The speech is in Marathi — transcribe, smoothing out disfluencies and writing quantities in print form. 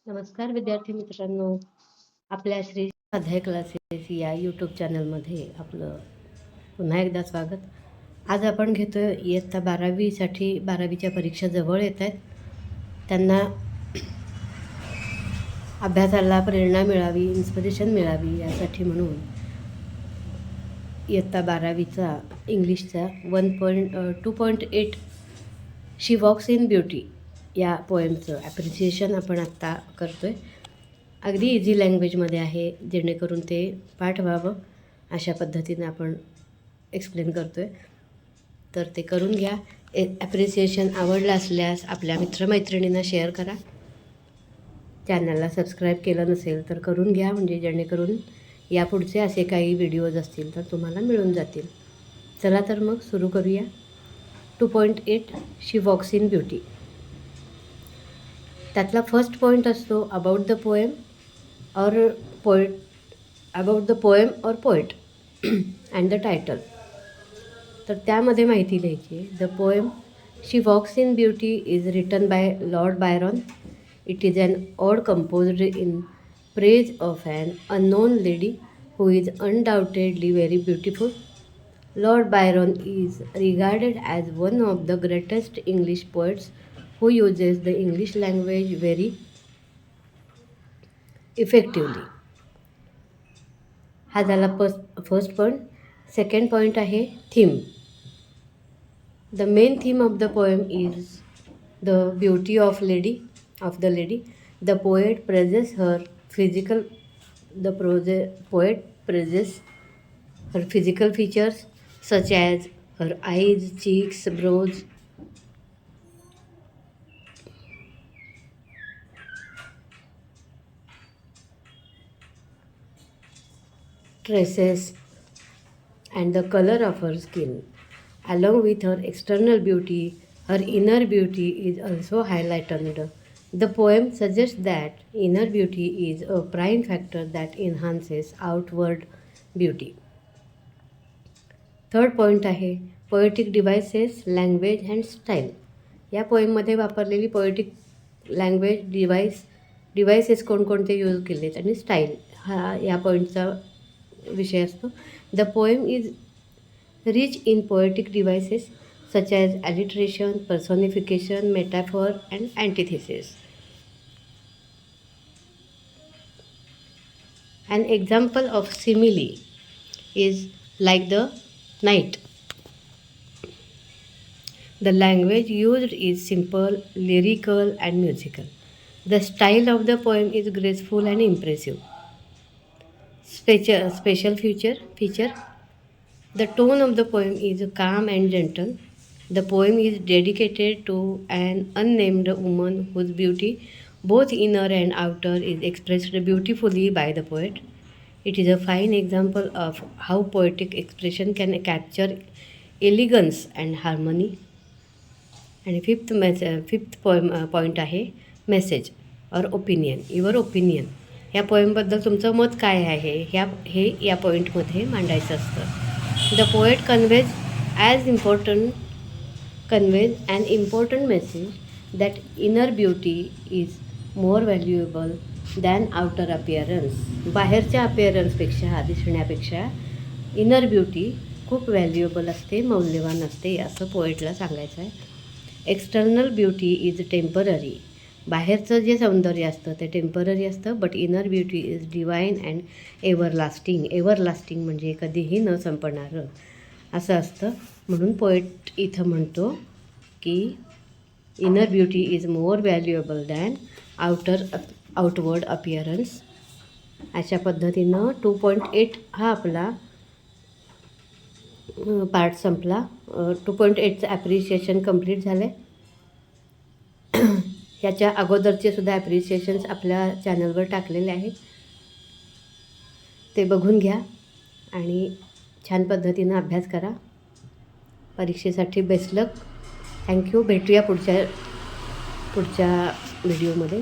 नमस्कार विद्यार्थी मित्रांनो, आपल्या श्री स्वाध्याय क्लासेस या यूट्यूब चॅनलमध्ये आपलं पुन्हा एकदा स्वागत. आज आपण घेतोय इयत्ता 12वीसाठी. 12वीच्या परीक्षा जवळ येत आहेत. त्यांना अभ्यासाला प्रेरणा मिळावी, इन्स्पिरेशन मिळावी यासाठी म्हणून इयत्ता 12वीचा इंग्लिशचा 2.8 शी वॉक्स इन ब्युटी या पोएमचं ॲप्रिसिएशन आपण आत्ता करतो आहे. अगदी इझी लँग्वेजमध्ये आहे, जेणेकरून ते पाठ व्हावं अशा पद्धतीनं आपण एक्सप्लेन करतो आहे. तर ते करून घ्या. ॲप्रिसिएशन आवडलं असल्यास आपल्या मित्रमैत्रिणींना शेअर करा. चॅनलला सबस्क्राईब केलं नसेल तर करून घ्या, म्हणजे जेणेकरून यापुढचे असे काही व्हिडिओज असतील तर तुम्हाला मिळून जातील. चला तर मग सुरू करूया. 2.8 शी वॉक्स इन ब्युटी. त्यातला फर्स्ट पॉईंट असतो about the poem or poet, about the poem or poet and the title. तर त्यामध्ये माहिती लिहायची. The poem she walks in beauty is written by Lord Byron. It is an ode composed in praise of an unknown lady who is undoubtedly very beautiful. Lord Byron is regarded as one of the greatest English poets who uses the English language very effectively. हा झाला फर्स्ट पॉईंट. सेकंड पॉईंट आहे theme. The main theme of the poem is the beauty of the lady. The poet praises her physical poet praises her physical features such as her eyes, cheeks, brows, tresses, and the color of her skin. Along with her external beauty, her inner beauty is also highlighted. The poem suggests that inner beauty is a prime factor that enhances outward beauty. Third point आहे poetic devices, language and style. या पोएममध्ये वापरलेली पोएटिक लँग्वेज, डिव्हायसेस कोणकोणते यूज केलेत आणि स्टाईल हा या पॉईंटचा विषय असतो. The poem is rich in poetic devices such as alliteration, personification, metaphor, and antithesis. An example of simile is like the night. The language used is simple, lyrical, and musical. The style of the poem is graceful and impressive. Special feature. The tone of the poem is calm and gentle. The poem is dedicated to an unnamed woman whose beauty, both inner and outer, is expressed beautifully by the poet. It is a fine example of how poetic expression can capture elegance and harmony. And fifth point आहे मेसेज और ओपिनियन. Your opinion. या पोएमबद्दल तुमचं मत काय आहे हे या पॉईंटमध्ये मांडायचं असतं. The poet conveys an important message that inner beauty is more valuable than outer appearance. बाहेरच्या अपिअरन्सपेक्षा, दिसण्यापेक्षा इनर ब्युटी खूप व्हॅल्युएबल असते, मौल्यवान असते असं पोएटला सांगायचं आहे. External beauty is temporary. बाहेरचं जे सौंदर्य असतं ते टेम्पररी असतं, but inner beauty is divine and everlasting म्हणजे कधीही न संपणारं असं असतं. म्हणून पोएट इथं म्हणतो की inner beauty is more valuable than outward appearance. अशा पद्धतीनं 2.8 हा आपला पार्ट संपला. 2.8चं ॲप्रिशिएशन कंप्लीट झालं आहे. ह्याच्या अगोदरचे सुद्धा ॲप्रिशिएशन्स आपल्या चॅनलवर टाकलेले आहेत, ते बघून घ्या आणि छान पद्धतीनं अभ्यास करा. परीक्षेसाठी बेस्ट लक. थँक्यू. भेटूया पुढच्या व्हिडिओमध्ये.